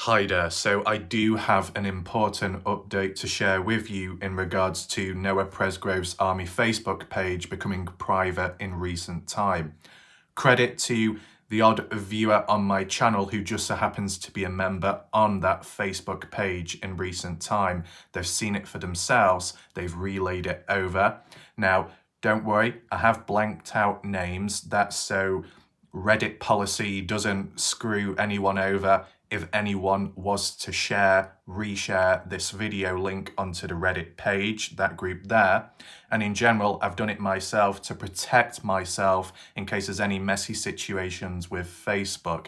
Hi there, so I do have an important update to share with you in regards to Noah Presgrove's Army Facebook page becoming private in recent time. Credit to the odd viewer on my channel who just so happens to be a member on that Facebook page in recent time. They've seen it for themselves, they've relayed it over. Now, don't worry, I have blanked out names, that's so Reddit policy doesn't screw anyone over if anyone was to reshare this video link onto the Reddit page, that group there. And in general, I've done it myself to protect myself in case there's any messy situations with Facebook.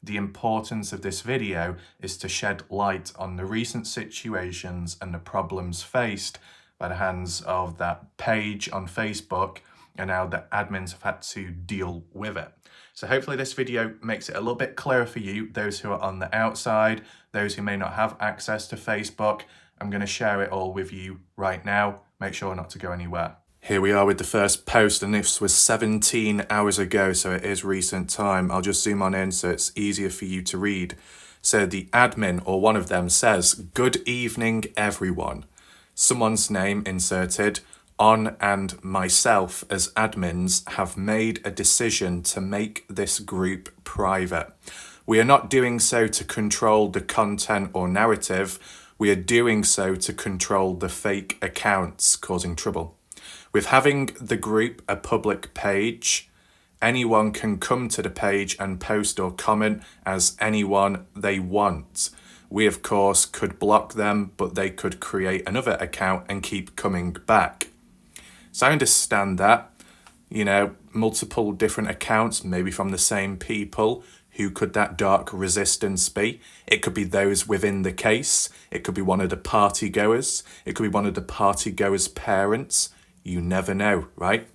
The importance of this video is to shed light on the recent situations and the problems faced by the hands of that page on Facebook and how the admins have had to deal with it. So hopefully this video makes it a little bit clearer for you, those who are on the outside, those who may not have access to Facebook. I'm going to share it all with you right now. Make sure not to go anywhere. Here we are with the first post, and this was 17 hours ago, so it is recent time. I'll just zoom on in so it's easier for you to read. So the admin, or one of them, says, "Good evening, everyone." Someone's name inserted. On and myself as admins have made a decision to make this group private. We are not doing so to control the content or narrative. We are doing so to control the fake accounts causing trouble. With having the group a public page, anyone can come to the page and post or comment as anyone they want. We, of course, could block them, but they could create another account and keep coming back. So I understand that, multiple different accounts, maybe from the same people. Who could that dark resistance be? It could be those within the case. It could be one of the party goers. It could be one of the party goers' parents. You never know, right?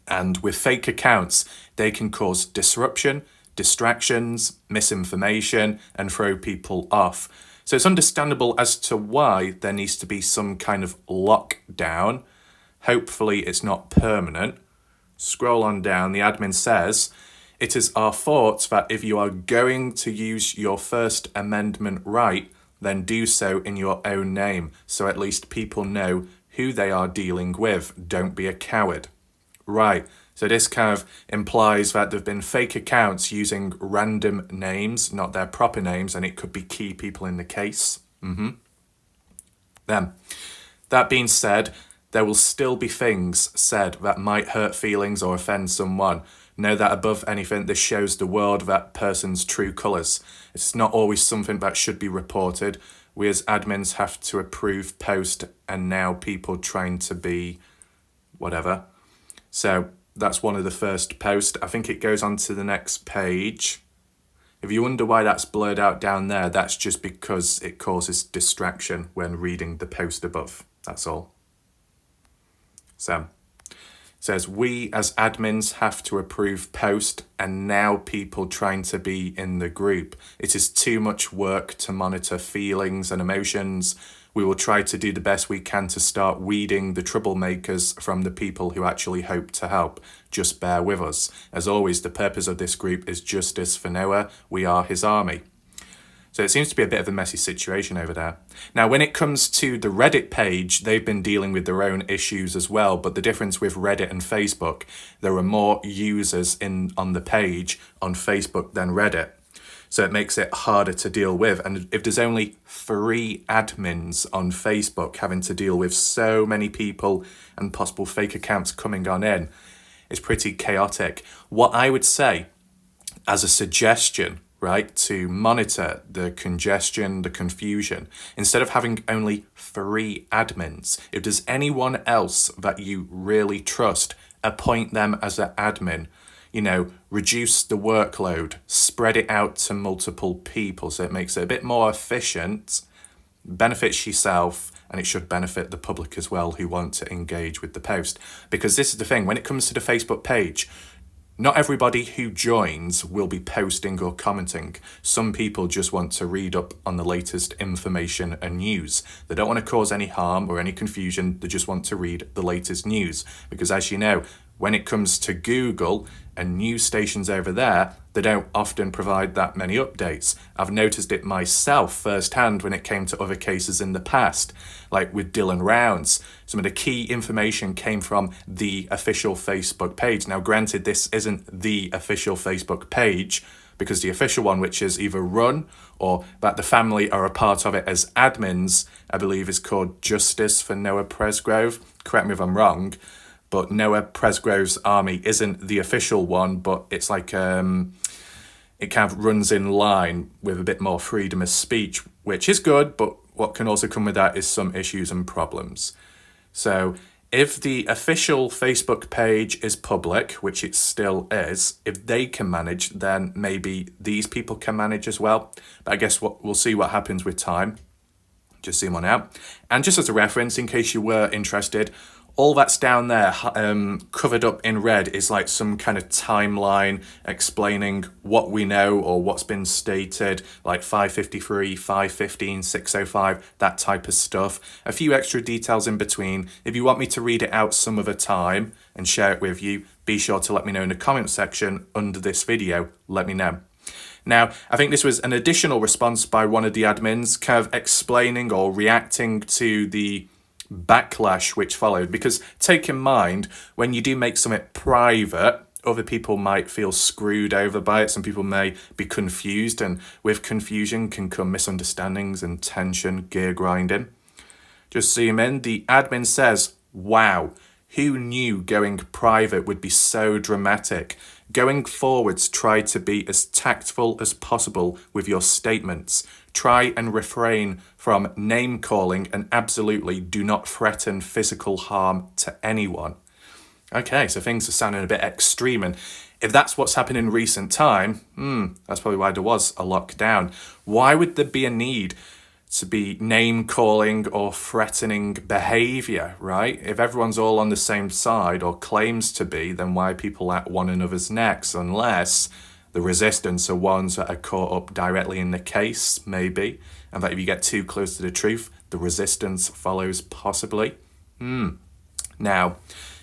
And with fake accounts, they can cause disruption, distractions, misinformation, and throw people off. So it's understandable as to why there needs to be some kind of lockdown. Hopefully it's not permanent. Scroll on down, the admin says, "It is our thought that if you are going to use your First Amendment right, then do so in your own name, so at least people know who they are dealing with. Don't be a coward." Right, so this kind of implies that there have been fake accounts using random names, not their proper names, and it could be key people in the case. Then, that being said, there will still be things said that might hurt feelings or offend someone. Know that above anything, this shows the world that person's true colours. It's not always something that should be reported. We as admins have to approve post, and now people trying to be whatever. So that's one of the first posts. I think it goes on to the next page. If you wonder why that's blurred out down there, that's just because it causes distraction when reading the post above. That's all. So, it says, "We as admins have to approve post, and now people trying to be in the group. It is too much work to monitor feelings and emotions. We will try to do the best we can to start weeding the troublemakers from the people who actually hope to help. Just bear with us. As always, the purpose of this group is justice for Noah. We are his army." So it seems to be a bit of a messy situation over there. Now, when it comes to the Reddit page, they've been dealing with their own issues as well. But the difference with Reddit and Facebook, there are more users on the page on Facebook than Reddit. So it makes it harder to deal with. And if there's only 3 admins on Facebook having to deal with so many people and possible fake accounts coming on in, it's pretty chaotic. What I would say as a suggestion, right, to monitor the congestion, the confusion, instead of having only 3 admins, if there's anyone else that you really trust, appoint them as an admin. Reduce the workload, spread it out to multiple people so it makes it a bit more efficient, benefits yourself, and it should benefit the public as well who want to engage with the post. Because this is the thing, when it comes to the Facebook page, not everybody who joins will be posting or commenting. Some people just want to read up on the latest information and news. They don't want to cause any harm or any confusion. They just want to read the latest news. Because as you know, when it comes to Google and news stations over there, they don't often provide that many updates. I've noticed it myself firsthand when it came to other cases in the past, like with Dylan Rounds. Some of the key information came from the official Facebook page. Now, granted, this isn't the official Facebook page, because the official one, which is either run or that the family are a part of it as admins, I believe is called Justice for Noah Presgrove. Correct me if I'm wrong, but Noah Presgrove's army isn't the official one, but it's like it kind of runs in line with a bit more freedom of speech, which is good, but what can also come with that is some issues and problems. So if the official Facebook page is public, which it still is, if they can manage, then maybe these people can manage as well. But I guess we'll see what happens with time. Just zoom on out. And just as a reference, in case you were interested, all that's down there covered up in red is like some kind of timeline explaining what we know or what's been stated, like 553, 515, 605, that type of stuff. A few extra details in between. If you want me to read it out some other time and share it with you, be sure to let me know in the comment section under this video. Let me know. Now, I think this was an additional response by one of the admins kind of explaining or reacting to the backlash which followed, because take in mind, when you do make something private, other people might feel screwed over by it. Some people may be confused, and with confusion can come misunderstandings and tension, gear grinding. Just zoom in. The admin says, wow, who knew going private would be so dramatic? Going forwards, try to be as tactful as possible with your statements. Try and refrain from name calling, and absolutely do not threaten physical harm to anyone. Okay, so things are sounding a bit extreme, and if that's what's happened in recent time, that's probably why there was a lockdown. Why would there be a need to be name calling or threatening behavior, right? If everyone's all on the same side or claims to be, then why are people at one another's necks? Unless the resistance are ones that are caught up directly in the case, maybe. And that if you get too close to the truth, the resistance follows possibly. Now,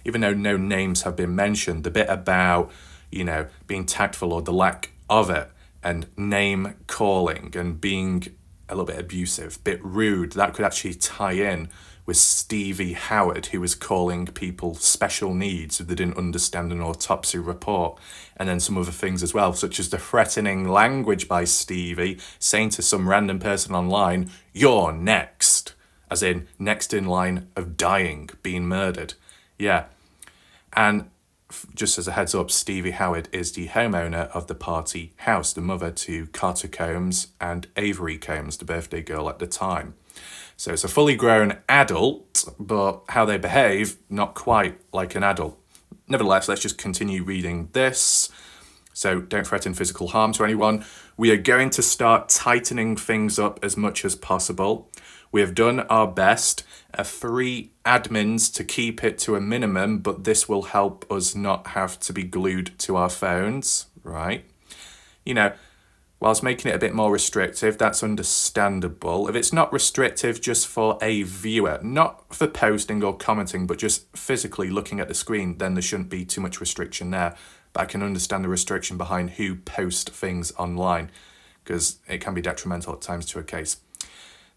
even though no names have been mentioned, the bit about, being tactful or the lack of it, and name calling and being a little bit abusive, bit rude, that could actually tie in with Stevie Howard, who was calling people special needs if they didn't understand an autopsy report, and then some other things as well, such as the threatening language by Stevie, saying to some random person online, "You're next," as in next in line of dying, being murdered. Yeah. And just as a heads up, Stevie Howard is the homeowner of the party house, the mother to Carter Combs and Avery Combs, the birthday girl at the time. So it's a fully grown adult, but how they behave, not quite like an adult. Nevertheless, let's just continue reading this. So don't threaten physical harm to anyone. We are going to start tightening things up as much as possible. We have done our best, 3 admins to keep it to a minimum, but this will help us not have to be glued to our phones, right? Whilst making it a bit more restrictive, that's understandable. If it's not restrictive just for a viewer, not for posting or commenting, but just physically looking at the screen, then there shouldn't be too much restriction there. But I can understand the restriction behind who posts things online, because it can be detrimental at times to a case.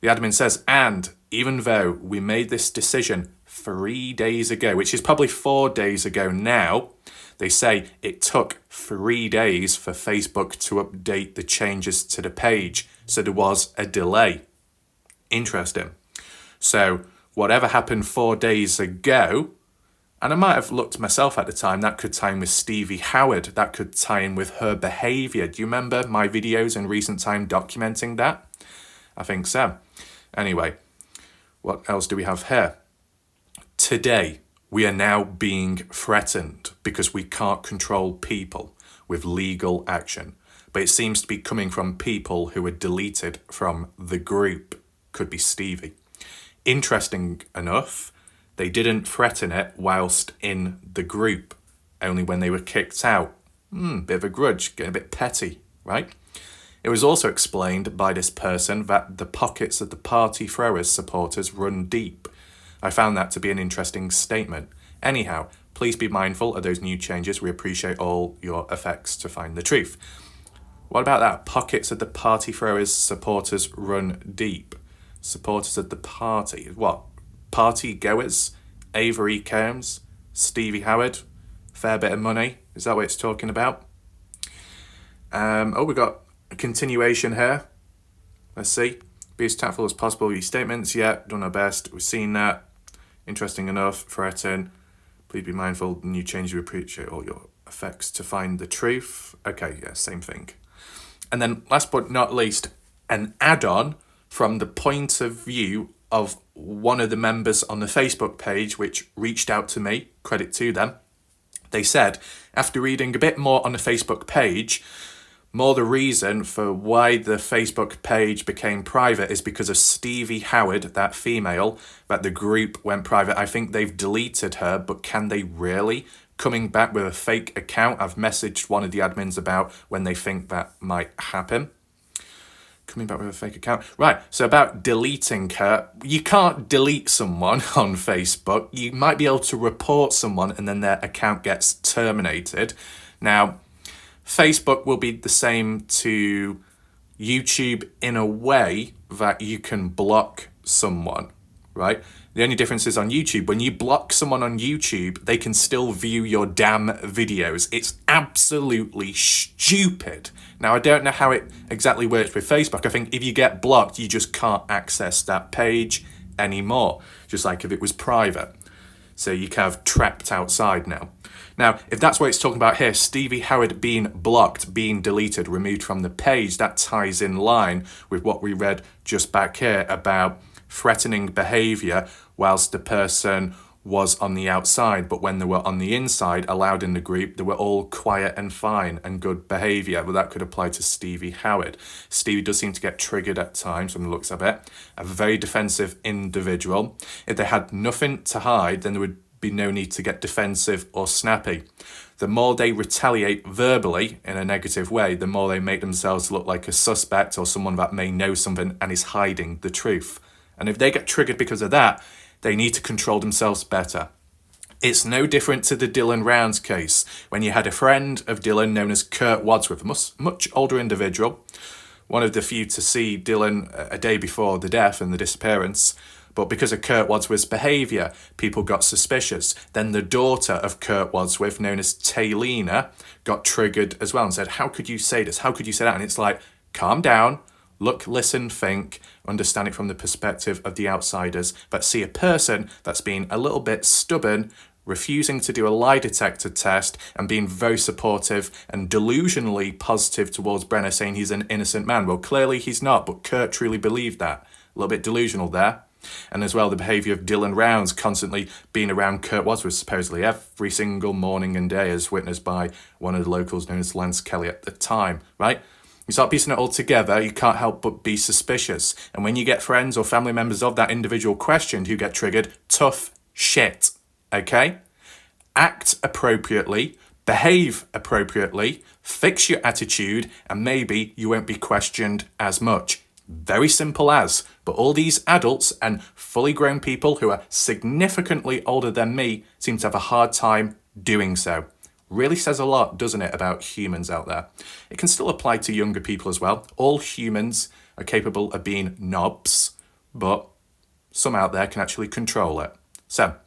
The admin says, and even though we made this decision 3 days ago, which is probably 4 days ago now, they say it took 3 days for Facebook to update the changes to the page. So there was a delay. Interesting. So whatever happened 4 days ago, and I might have looked myself at the time, that could tie in with Stevie Howard. That could tie in with her behavior. Do you remember my videos in recent time documenting that? I think so. Anyway, what else do we have here? Today, we are now being threatened because we can't control people with legal action. But it seems to be coming from people who were deleted from the group. Could be Stevie. Interesting enough, they didn't threaten it whilst in the group, only when they were kicked out. Bit of a grudge, getting a bit petty, right? It was also explained by this person that the pockets of the party throwers supporters run deep. I found that to be an interesting statement. Anyhow, Please be mindful of those new changes. We appreciate all your efforts to find the truth. What about that? Pockets of the party throwers' supporters run deep. Supporters of the party. What? Party goers? Avery Combs? Stevie Howard? Fair bit of money? Is that what it's talking about? We've got a continuation here. Let's see. Be as tactful as possible with your statements. Yeah, done our best. We've seen that. Interesting enough. Threaten. Please be mindful of the new change. We appreciate all your efforts to find the truth. Okay, yeah, same thing. And then last but not least, an add-on from the point of view of one of the members on the Facebook page, which reached out to me, credit to them. They said, after reading a bit more on the Facebook page, more the reason for why the Facebook page became private is because of Stevie Howard, that female, that the group went private. I think they've deleted her, but can they really? Coming back with a fake account, I've messaged one of the admins about when they think that might happen. Coming back with a fake account. Right, so about deleting her, you can't delete someone on Facebook. You might be able to report someone and then their account gets terminated. Now, Facebook will be the same to YouTube in a way that you can block someone, right? The only difference is on YouTube, when you block someone on YouTube, they can still view your damn videos. It's absolutely stupid. Now, I don't know how it exactly works with Facebook. I think if you get blocked, you just can't access that page anymore, just like if it was private. So you kind of trapped outside now. Now, if that's what it's talking about here, Stevie Howard being blocked, being deleted, removed from the page, that ties in line with what we read just back here about threatening behaviour whilst the person was on the outside, but when they were on the inside, allowed in the group, they were all quiet and fine and good behaviour. Well, that could apply to Stevie Howard. Stevie does seem to get triggered at times from the looks of it. A very defensive individual. If they had nothing to hide, then there would be no need to get defensive or snappy. The more they retaliate verbally in a negative way, the more they make themselves look like a suspect or someone that may know something and is hiding the truth. And if they get triggered because of that, they need to control themselves better. It's no different to the Dylan Rounds case, when you had a friend of Dylan known as Kurt Wadsworth, a much older individual, one of the few to see Dylan a day before the death and the disappearance. But because of Kurt Wadsworth's behaviour, people got suspicious. Then the daughter of Kurt Wadsworth, known as Taylina, got triggered as well and said, how could you say this? How could you say that? And it's like, calm down, look, listen, think, understand it from the perspective of the outsiders, but see a person that's been a little bit stubborn, refusing to do a lie detector test and being very supportive and delusionally positive towards Brenner, saying he's an innocent man. Well, clearly he's not, but Kurt truly believed that. A little bit delusional there. And as well, the behaviour of Dylan Rounds constantly being around Kurt Wadsworth supposedly every single morning and day, as witnessed by one of the locals known as Lance Kelly at the time, right? You start piecing it all together, you can't help but be suspicious. And when you get friends or family members of that individual questioned who get triggered, tough shit, okay? Act appropriately, behave appropriately, fix your attitude, and maybe you won't be questioned as much. Very simple as, but all these adults and fully grown people who are significantly older than me seem to have a hard time doing so. Really says a lot, doesn't it, about humans out there? It can still apply to younger people as well. All humans are capable of being knobs, but some out there can actually control it. So,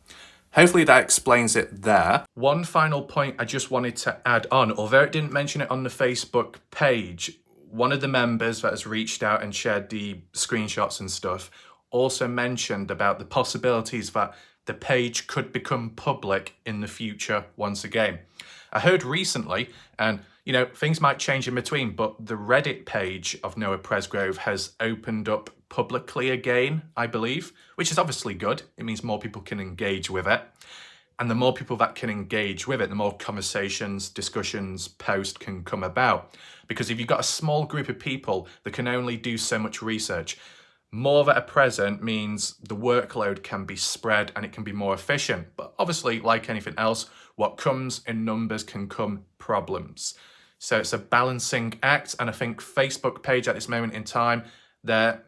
hopefully that explains it there. One final point I just wanted to add on, although it didn't mention it on the Facebook page, one of the members that has reached out and shared the screenshots and stuff also mentioned about the possibilities that the page could become public in the future once again. I heard recently, and you know, things might change in between, but the Reddit page of Noah Presgrove has opened up publicly again, I believe, which is obviously good. It means more people can engage with it. And the more people that can engage with it, the more conversations, discussions, posts can come about. Because if you've got a small group of people that can only do so much research, more that are present means the workload can be spread and it can be more efficient. But obviously, like anything else, what comes in numbers can come problems. So it's a balancing act. And I think Facebook page at this moment in time, they're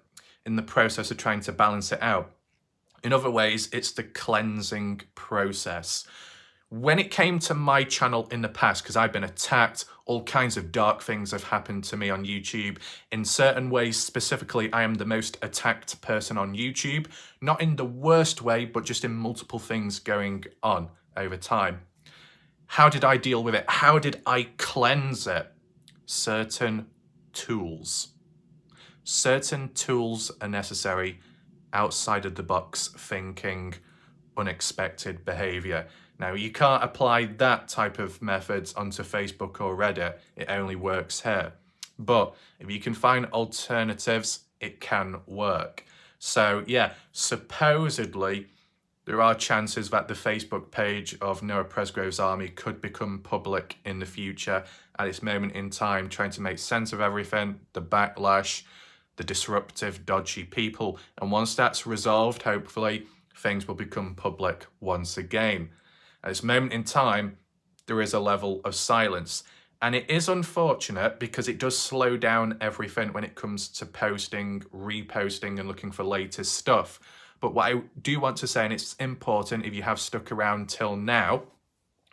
in the process of trying to balance it out. In other ways, it's the cleansing process. When it came to my channel in the past, because I've been attacked, all kinds of dark things have happened to me on YouTube. In certain ways, specifically, I am the most attacked person on YouTube. Not in the worst way, but just in multiple things going on over time. How did I deal with it? How did I cleanse it? Certain tools. Certain tools are necessary, outside of the box thinking, unexpected behavior. Now, you can't apply that type of methods onto Facebook or Reddit. It only works here. But if you can find alternatives, it can work. So yeah, supposedly there are chances that the Facebook page of Noah Presgrove's army could become public in the future. At this moment in time, trying to make sense of everything, the backlash, the disruptive, dodgy people. And once that's resolved, hopefully, things will become public once again. At this moment in time, there is a level of silence. And it is unfortunate because it does slow down everything when it comes to posting, reposting, and looking for latest stuff. But what I do want to say, and it's important if you have stuck around till now,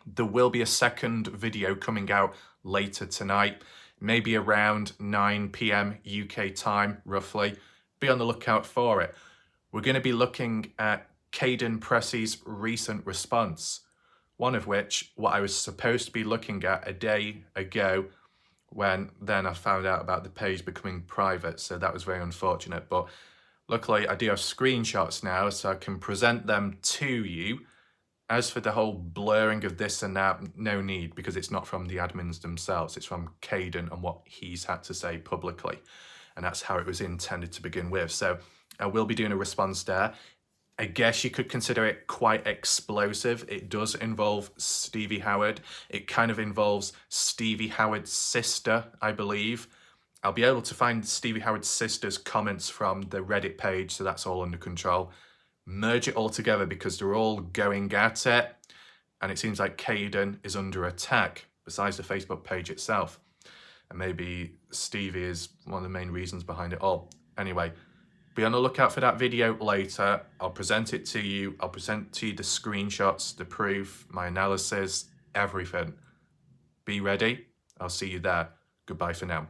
there will be a second video coming out later tonight, maybe around 9 p.m. UK time, roughly. Be on the lookout for it. We're going to be looking at Caden Pressey's recent response, one of which, what I was supposed to be looking at a day ago, when then I found out about the page becoming private, so that was very unfortunate. But luckily, I do have screenshots now, so I can present them to you. As for the whole blurring of this and that, no need, because it's not from the admins themselves. It's from Caden and what he's had to say publicly. And that's how it was intended to begin with. So I will be doing a response there. I guess you could consider it quite explosive. It does involve Stevie Howard. It kind of involves Stevie Howard's sister, I believe. I'll be able to find Stevie Howard's sister's comments from the Reddit page, so that's all under control. Merge it all together because they're all going at it, and it seems like Caden is under attack, besides the Facebook page itself. And maybe Stevie is one of the main reasons behind it all. Anyway, be on the lookout for that video later. I'll present it to you. I'll present to you the screenshots, the proof, my analysis, everything. Be ready. I'll see you there. Goodbye for now.